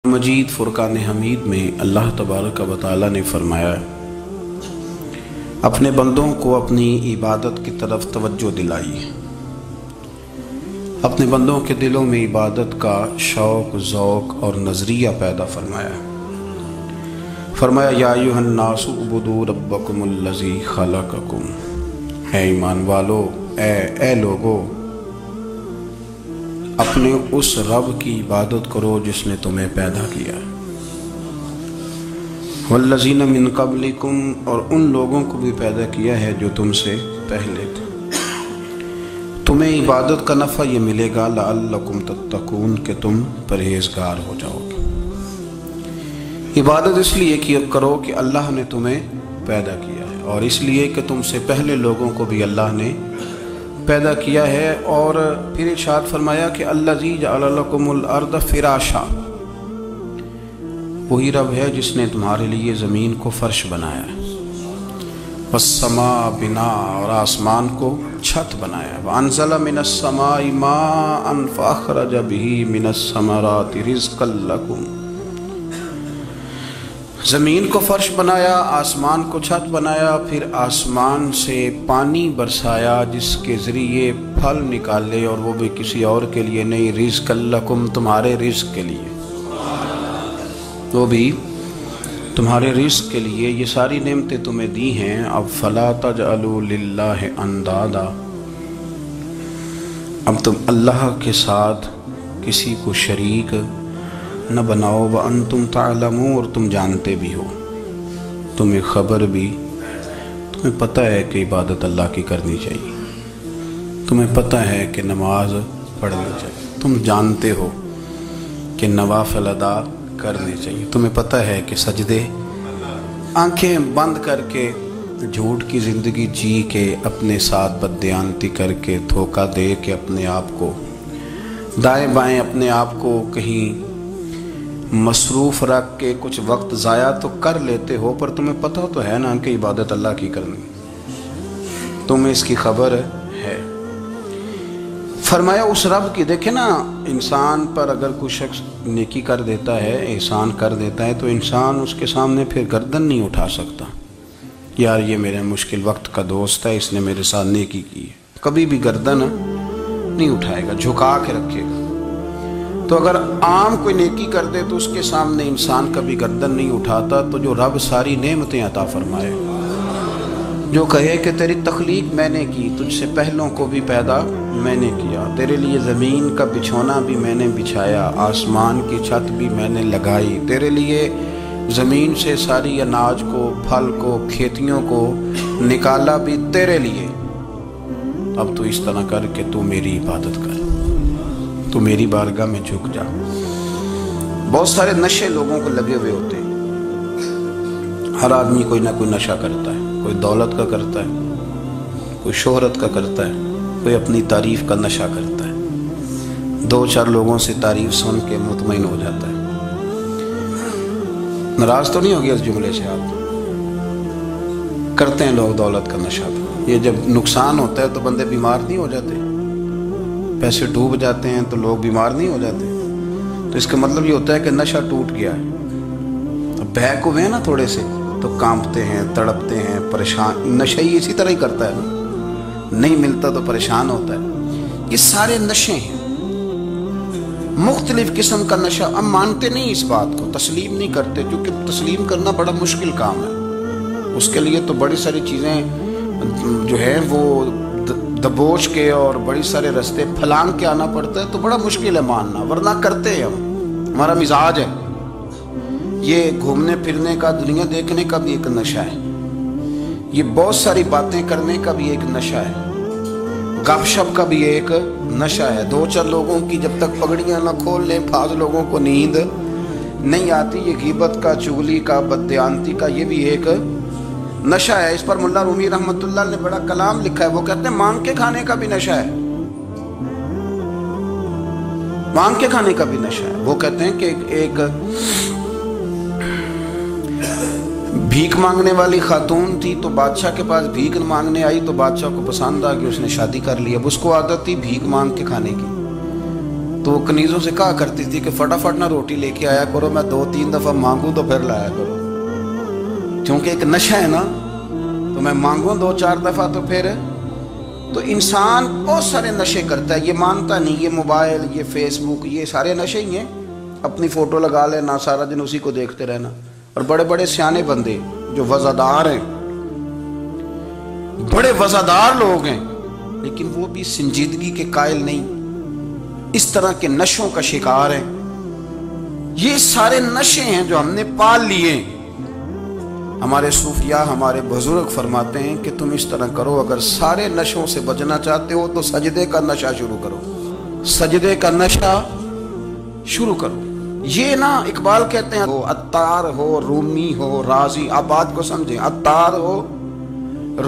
مجید فرقان حمید میں اللہ تبارک و تعالی نے فرمایا اپنے بندوں کو اپنی عبادت کی طرف توجہ دلائی، اپنے بندوں کے دلوں میں عبادت کا شوق، ذوق اور نظریہ پیدا فرمایا یا ایھا الناس اعبدوا ربکم الذی خلقکم، اے ایمان والو، اے لوگو، اپنے اس رب کی عبادت کرو جس نے تمہیں پیدا کیا، والذین من قبلکم، اور ان لوگوں کو بھی پیدا کیا ہے جو تم سے پہلے تھے، تمہیں عبادت کا نفع یہ ملے گا لعلکم تتقون، کہ تم پرہیزگار ہو جاؤ گے۔ عبادت اس لیے کرو کہ اللہ نے تمہیں پیدا کیا ہے، اور اس لیے کہ تم سے پہلے لوگوں کو بھی اللہ نے پیدا کیا ہے، اور پھر ارشاد فرمایا کہ الذی جعل لکم الارض فراشا، وہی رب ہے جس نے تمہارے لیے زمین کو فرش بنایا ہے، والسماء بناء، اور آسمان کو چھت بنایا ہے، وانزل من السماء ماء فاخرج به من الثمرات رزقا لکم، زمین کو فرش بنایا، آسمان کو چھت بنایا، پھر آسمان سے پانی برسایا جس کے ذریعے پھل نکالے، اور وہ بھی کسی اور کے لیے نہیں، رزق لکم، تمہارے رزق کے لیے، وہ بھی تمہارے رزق کے لیے۔ یہ ساری نعمتیں تمہیں دی ہیں، اب فلا تجعلوا للہ اندادا، اب تم اللہ کے ساتھ کسی کو شریک نہ بناؤ، وانتم تعلمون، اور تم جانتے بھی ہو، تمہیں خبر بھی، تمہیں پتہ ہے کہ عبادت اللہ کی کرنی چاہیے، تمہیں پتہ ہے کہ نماز پڑھنی چاہیے، تم جانتے ہو کہ نوافل ادا کرنے چاہیے، تمہیں پتہ ہے کہ سجدے آنکھیں بند کر کے جھوٹ کی زندگی جی کے، اپنے ساتھ بددیانتی کر کے، دھوکہ دے کے، اپنے آپ کو دائیں بائیں، اپنے آپ کو کہیں مصروف رکھ کے کچھ وقت ضائع تو کر لیتے ہو، پر تمہیں پتہ تو ہے نا کہ عبادت اللہ کی کرنی، تمہیں اس کی خبر ہے۔ فرمایا اس رب کی، دیکھیں نا، انسان پر اگر کوئی شخص نیکی کر دیتا ہے، احسان کر دیتا ہے، تو انسان اس کے سامنے پھر گردن نہیں اٹھا سکتا، یار یہ میرے مشکل وقت کا دوست ہے، اس نے میرے ساتھ نیکی کی ہے، کبھی بھی گردن نہیں اٹھائے گا، جھکا کے رکھے گا۔ تو اگر عام کوئی نیکی کر دے تو اس کے سامنے انسان کبھی گردن نہیں اٹھاتا، تو جو رب ساری نعمتیں عطا فرمائے، جو کہے کہ تیری تخلیق میں نے کی، تجھ سے پہلوں کو بھی پیدا میں نے کیا، تیرے لیے زمین کا بچھونا بھی میں نے بچھایا، آسمان کی چھت بھی میں نے لگائی، تیرے لیے زمین سے ساری اناج کو، پھل کو، کھیتیوں کو نکالا بھی تیرے لیے، اب تو اس طرح کر کہ تو میری عبادت کر، تو میری بارگاہ میں جھک جا۔ بہت سارے نشے لوگوں کو لگے ہوئے ہوتے ہیں، ہر آدمی کوئی نہ کوئی نشہ کرتا ہے، کوئی دولت کا کرتا ہے، کوئی شہرت کا کرتا ہے، کوئی اپنی تعریف کا نشہ کرتا ہے، دو چار لوگوں سے تعریف سن کے مطمئن ہو جاتا ہے۔ ناراض تو نہیں ہوگی اس جملے سے؟ آپ کرتے ہیں لوگ دولت کا نشہ، یہ جب نقصان ہوتا ہے تو بندے بیمار نہیں ہو جاتے، پیسے ڈوب جاتے ہیں تو لوگ بیمار نہیں ہو جاتے، تو اس کا مطلب یہ ہوتا ہے کہ نشہ ٹوٹ گیا ہے۔ اب بہک ہوئے ہیں نا تھوڑے سے تو کانپتے ہیں، تڑپتے ہیں، پریشان، نشہ ہی اسی طرح ہی کرتا ہے نا، نہیں ملتا تو پریشان ہوتا ہے۔ یہ سارے نشے ہیں، مختلف قسم کا نشہ۔ ہم مانتے نہیں اس بات کو، تسلیم نہیں کرتے، کیونکہ تسلیم کرنا بڑا مشکل کام ہے، اس کے لیے تو بڑی ساری چیزیں جو ہیں وہ دبوچ کے اور بڑی سارے رستے پھلانگ کے آنا پڑتا ہے، تو بڑا مشکل ہے ماننا، ورنہ کرتے ہیں ہم، ہمارا مزاج ہے۔ یہ گھومنے پھرنے کا، دنیا دیکھنے کا بھی ایک نشہ ہے، یہ بہت ساری باتیں کرنے کا بھی ایک نشہ ہے، گپ شپ کا بھی ایک نشہ ہے، دو چار لوگوں کی جب تک پگڑیاں نہ کھول لیں، بعض لوگوں کو نیند نہیں آتی، یہ غیبت کا، چغلی کا، بددیانتی کا، یہ بھی ایک نشہ ہے۔ اس پر ملا رومی رحمۃ اللہ نے بڑا کلام لکھا ہے، وہ کہتے ہیں مانگ کے کھانے کا بھی نشہ ہے، مانگ کے کھانے کا بھی نشہ ہے۔ وہ کہتے ہیں کہ ایک بھیک مانگنے والی خاتون تھی، تو بادشاہ کے پاس بھیک مانگنے آئی، تو بادشاہ کو پسند آ گئی، اس نے شادی کر لی، اب اس کو عادت تھی بھیک مانگ کے کھانے کی، تو وہ کنیزوں سے کہا کرتی تھی کہ فٹافٹ نہ روٹی لے کے آیا کرو، میں 2-3 دفعہ مانگوں تو پھر لایا کرو، کیونکہ ایک نشہ ہے نا، تو میں مانگوں 2-4 دفعہ تو پھر۔ تو انسان بہت سارے نشے کرتا ہے، یہ مانتا نہیں، یہ موبائل، یہ فیس بک، یہ سارے نشے ہی ہیں۔ اپنی فوٹو لگا لینا، سارا دن اسی کو دیکھتے رہنا۔ اور بڑے بڑے سیانے بندے جو وزادار ہیں، بڑے وزادار لوگ ہیں، لیکن وہ بھی سنجیدگی کے قائل نہیں، اس طرح کے نشوں کا شکار ہیں۔ یہ سارے نشے ہیں جو ہم نے پال لیے ہیں۔ ہمارے صوفیاء، ہمارے بزرگ فرماتے ہیں کہ تم اس طرح کرو، اگر سارے نشوں سے بچنا چاہتے ہو تو سجدے کا نشہ شروع کرو، سجدے کا نشہ شروع کرو۔ یہ نا اقبال کہتے ہیں، عطار ہو، رومی ہو، رازی، آپ بات کو سمجھیں، عطار ہو،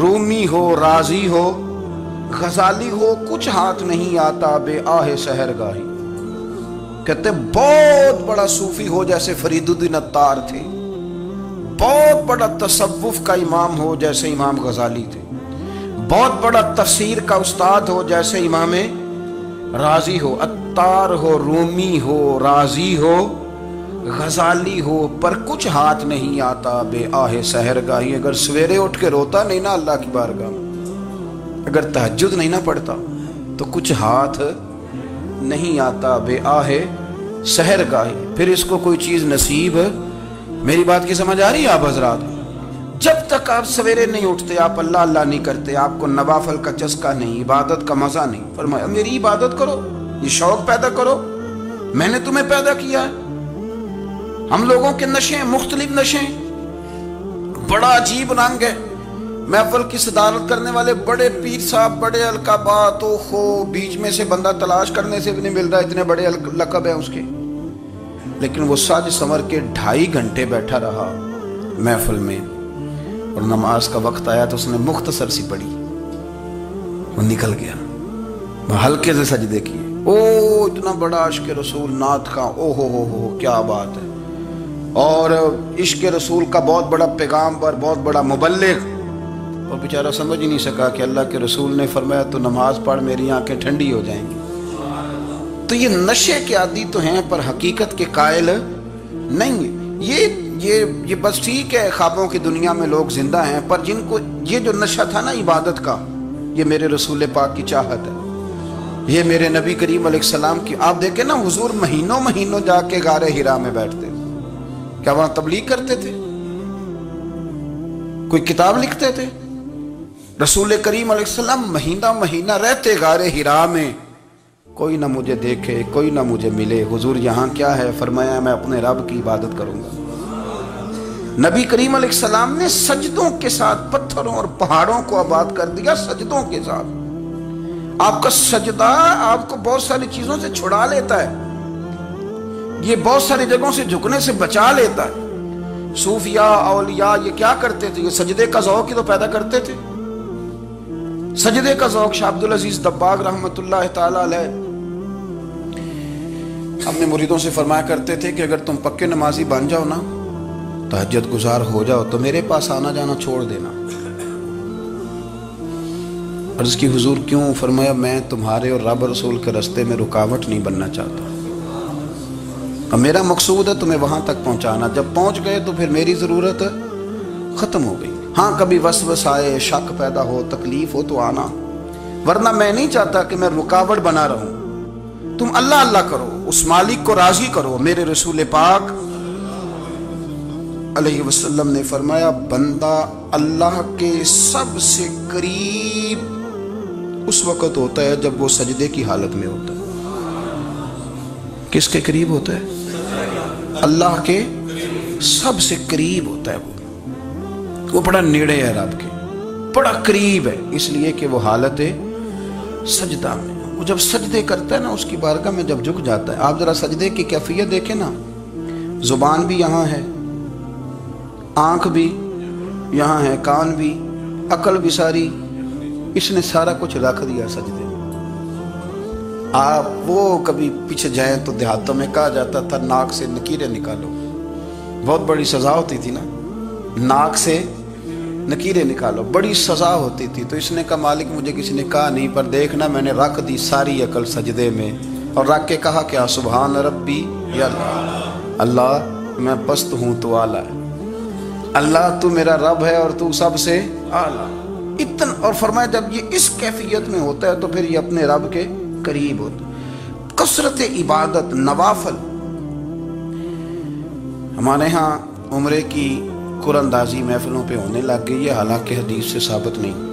رومی ہو، رازی ہو، غزالی ہو، کچھ ہاتھ نہیں آتا بے آہ سحر گاہی۔ کہتے ہیں بہت بڑا صوفی ہو جیسے فرید الدین عطار تھے، بہت بڑا تصوف کا امام ہو جیسے امام غزالی تھے، بہت بڑا تفسیر کا استاد ہو جیسے امام رازی ہو، عطار ہو، رومی ہو، رازی ہو، غزالی ہو، پر کچھ ہاتھ نہیں آتا بے آہ سحر گاہی۔ اگر سویرے اٹھ کے روتا نہیں نا اللہ کی بارگاہ میں، اگر تہجد نہیں نہ پڑھتا تو کچھ ہاتھ نہیں آتا بے آہ سحر گاہی۔ پھر اس کو کوئی چیز نصیب، میری بات کی سمجھ آ رہی ہے آپ حضرات؟ جب تک آپ سویرے نہیں اٹھتے، آپ اللہ اللہ نہیں کرتے، آپ کو نوافل کا چسکا نہیں، عبادت کا مزہ نہیں، فرمایا میری عبادت کرو، یہ شوق پیدا کرو، میں نے تمہیں پیدا کیا ہے۔ ہم لوگوں کے نشے ہیں، مختلف نشے ہیں، بڑا عجیب رنگ ہے۔ محفل کی صدارت کرنے والے بڑے پیر صاحب، بڑے القابات، بیچ میں سے بندہ تلاش کرنے سے بھی نہیں مل رہا، اتنے بڑے لقب ہیں اس کے، لیکن وہ سج سنور کے 2.5 گھنٹے بیٹھا رہا محفل میں، اور نماز کا وقت آیا تو اس نے مختصر سی پڑھی، وہ نکل گیا، وہ ہلکے سے سجدے کیے۔ اتنا بڑا عشق رسول، نعت خواں، ہو کیا بات ہے، اور عشق رسول کا بہت بڑا پیغامبر، بہت بڑا مبلغ، اور بیچارہ سمجھ ہی نہیں سکا کہ اللہ کے رسول نے فرمایا تو نماز پڑھ میری آنکھیں ٹھنڈی ہو جائیں گی۔ تو یہ نشے کے عادی تو ہیں پر حقیقت کے قائل نہیں ہیں۔ یہ بس ٹھیک ہے، خوابوں کی دنیا میں لوگ زندہ ہیں، پر جن کو یہ جو نشہ تھا نا عبادت کا، یہ میرے رسول پاک کی چاہت ہے، یہ میرے نبی کریم علیہ السلام کی۔ آپ دیکھیں نا، حضور مہینوں جا کے غار حرا میں بیٹھتے، کیا وہاں تبلیغ کرتے تھے؟ کوئی کتاب لکھتے تھے؟ رسول کریم علیہ السلام مہینہ رہتے غار حرا میں، کوئی نہ مجھے دیکھے، کوئی نہ مجھے ملے، حضور یہاں کیا ہے؟ فرمایا میں اپنے رب کی عبادت کروں گا۔ نبی کریم علیہ السلام نے سجدوں کے ساتھ پتھروں اور پہاڑوں کو آباد کر دیا، سجدوں کے ساتھ۔ آپ کا سجدہ آپ کو بہت ساری چیزوں سے چھڑا لیتا ہے، یہ بہت ساری جگہوں سے جھکنے سے بچا لیتا ہے۔ صوفیاء، اولیاء یہ کیا کرتے تھے؟ یہ سجدے کا ذوق ہی تو پیدا کرتے تھے، سجدے کا ذوق۔ شاہ عبدالعزیز دباغ رحمۃ اللہ تعالی علیہ اپنے مریدوں سے فرمایا کرتے تھے کہ اگر تم پکے نمازی بن جاؤ نا، تہجد گزار ہو جاؤ، تو میرے پاس آنا جانا چھوڑ دینا۔ عرض کی حضور کیوں؟ فرمایا میں تمہارے اور رب رسول کے راستے میں رکاوٹ نہیں بننا چاہتا، اور میرا مقصود ہے تمہیں وہاں تک پہنچانا، جب پہنچ گئے تو پھر میری ضرورت ختم ہو گئی۔ ہاں کبھی وسوسہ آئے، شک پیدا ہو، تکلیف ہو تو آنا، ورنہ میں نہیں چاہتا کہ میں رکاوٹ بنا رہوں۔ تم اللہ اللہ کرو، اس مالک کو راضی کرو۔ میرے رسول پاک علیہ وسلم نے فرمایا بندہ اللہ کے سب سے قریب اس وقت ہوتا ہے جب وہ سجدے کی حالت میں ہوتا ہے۔ کس کے قریب ہوتا ہے؟ اللہ کے سب سے قریب ہوتا ہے، وہ بڑا نیڑے ہے رب کے، بڑا قریب ہے، اس لیے کہ وہ حالت سجدہ میں، وہ جب سجدے کرتا ہے نا، اس کی بارگاہ میں جب جھک جاتا ہے۔ آپ ذرا سجدے کی کیفیت دیکھیں نا، زبان بھی یہاں ہے، آنکھ بھی یہاں ہے، کان بھی، عقل بھی ساری، اس نے سارا کچھ رکھ دیا سجدے میں۔ آپ وہ کبھی پیچھے جائیں تو دیہاتوں میں کہا جاتا تھا ناک سے نکیریں نکالو، بہت بڑی سزا ہوتی تھی نا، ناک سے نکیریں نکالو، بڑی سزا ہوتی تھی۔ تو اس نے کہا مالک مجھے کسی نے کہا نہیں، پر دیکھنا میں نے رکھ دی ساری عقل سجدے میں، اور رکھ کے کہا کیا؟ سبحان ربی یا اللہ، اللہ میں پست ہوں تو اعلیٰ ہے، اللہ تو میرا رب ہے اور تو سب سے اعلیٰ۔ اتنا، اور فرمایا جب یہ اس کیفیت میں ہوتا ہے تو پھر یہ اپنے رب کے قریب ہوتا ہے۔ کثرت عبادت، نوافل۔ ہمارے ہاں عمرے کی قرآن اندازی محفلوں پہ ہونے لگ گئی ہے، حالانکہ حدیث سے ثابت نہیں۔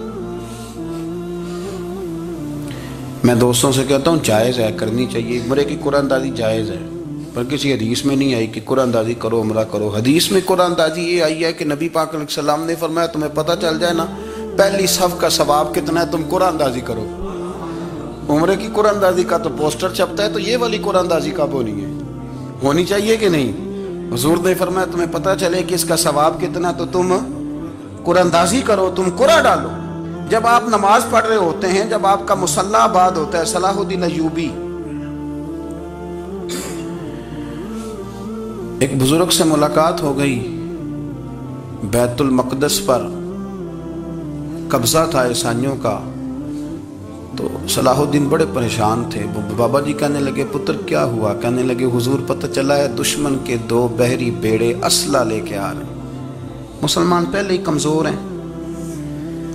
میں دوستوں سے کہتا ہوں جائز ہے، کرنی چاہیے، عمرے کی قرآن اندازی جائز ہے، پر کسی حدیث میں نہیں آئی کہ قرآن اندازی کرو عمرہ کرو۔ حدیث میں قرآن اندازی یہ آئی ہے کہ نبی پاک علیہ السلام نے فرمایا تمہیں پتہ چل جائے نا پہلی صف کا ثواب کتنا ہے، تم قرآن اندازی کرو۔ عمرے کی قرآن اندازی کا تو پوسٹر چھپتا ہے، تو یہ والی قرآن اندازی کب ہونی ہے؟ ہونی چاہیے کہ نہیں؟ حضور نے فرمایا تمہیں پتہ چلے کہ اس کا ثواب کتنا تو تم قرآن اندازی کرو، تم قرآن ڈالو۔ جب آپ نماز پڑھ رہے ہوتے ہیں، جب آپ کا مصلی آباد ہوتا ہے، صلاح الدین ایوبی ایک بزرگ سے ملاقات ہو گئی، بیت المقدس پر قبضہ تھا عیسائیوں کا، تو صلاح الدین بڑے پریشان تھے۔ بابا جی کہنے لگے پتر کیا ہوا؟ کہنے لگے حضور پتہ چلا ہے دشمن کے 2 بحری بیڑے اسلحہ لے کے آ رہے ہیں، مسلمان پہلے ہی کمزور ہیں،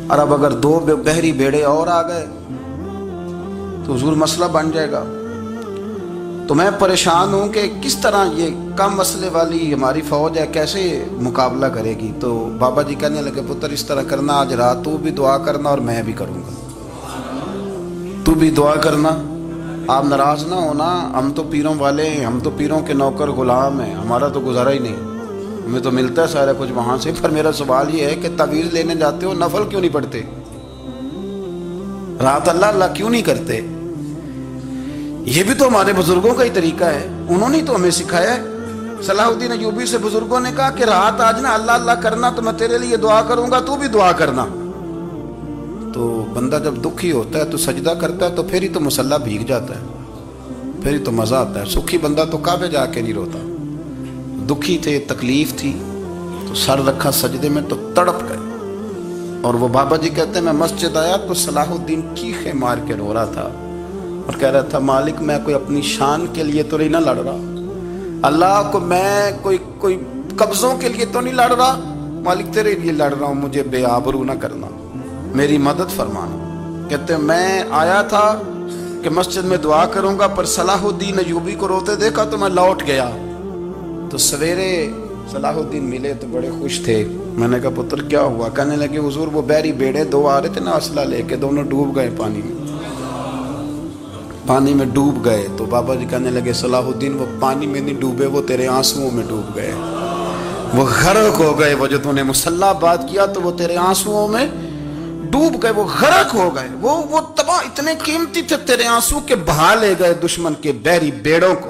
اور اب اگر 2 بحری بیڑے اور آ گئے تو حضور مسئلہ بن جائے گا۔ تو میں پریشان ہوں کہ کس طرح یہ کم مسئلے والی ہماری فوج ہے کیسے مقابلہ کرے گی۔ تو بابا جی کہنے لگے پتر اس طرح کرنا، آج رات تو بھی دعا کرنا اور میں بھی کروں گا، تو بھی دعا کرنا، آپ ناراض نہ ہونا، ہم تو پیروں والے ہیں، ہم تو پیروں کے نوکر غلام ہیں، ہمارا تو گزارا ہی نہیں، ہمیں تو ملتا ہے سارا کچھ وہاں سے۔ پر میرا سوال یہ ہے کہ تعویذ لینے جاتے ہو نفل کیوں نہیں پڑھتے؟ رات اللہ اللہ کیوں نہیں کرتے؟ یہ بھی تو ہمارے بزرگوں کا ہی طریقہ ہے، انہوں نے تو ہمیں سکھایا ہے۔ صلاح الدین ایوبی سے بزرگوں نے کہا کہ رات آج نا اللہ اللہ کرنا، تو میں تیرے لیے دعا کروں گا، تو بھی دعا کرنا۔ تو بندہ جب دکھی ہوتا ہے تو سجدہ کرتا ہے، تو پھر ہی تو مصلی بھیگ جاتا ہے، پھر ہی تو مزہ آتا ہے۔ سکھی بندہ تو کعبے جا کے نہیں روتا، دکھی تھے، تکلیف تھی، تو سر رکھا سجدے میں تو تڑپ گئے۔ اور وہ بابا جی کہتے ہیں میں مسجد آیا تو صلاح الدین چیخے مار کے رو رہا تھا اور کہہ رہا تھا مالک میں کوئی اپنی شان کے لیے تو نہیں نہ لڑ رہا، اللہ کو میں کوئی قبضوں کے لیے تو نہیں لڑ رہا، مالک تیرے لیے لڑ رہا ہوں، مجھے بے آبرو نہ کرنا، میری مدد فرمانا۔ کہتے ہیں میں آیا تھا کہ مسجد میں دعا کروں گا، پر صلاح الدین ایوبی کو روتے دیکھا تو میں لوٹ گیا۔ تو سویرے صلاح الدین ملے تو بڑے خوش تھے۔ میں نے کہا پتر کیا ہوا؟ کہنے لگے حضور وہ بحری بیڑے 2 آ رہے تھے نا اسلحہ لے کے، دونوں ڈوب گئے پانی میں ڈوب گئے۔ تو بابا جی کہنے لگے صلاح الدین وہ پانی میں نہیں ڈوبے، وہ تیرے آنسوؤں میں ڈوب گئے، وہ غرق ہو گئے، وہ جو تو نے مصلی آباد کیا تو وہ تیرے آنسوؤں میں ڈوب گئے، وہ غرق ہو گئے، وہ تباہ، اتنے قیمتی تھے تیرے آنسو کے بہا لے گئے دشمن کے بحری بیڑوں کو۔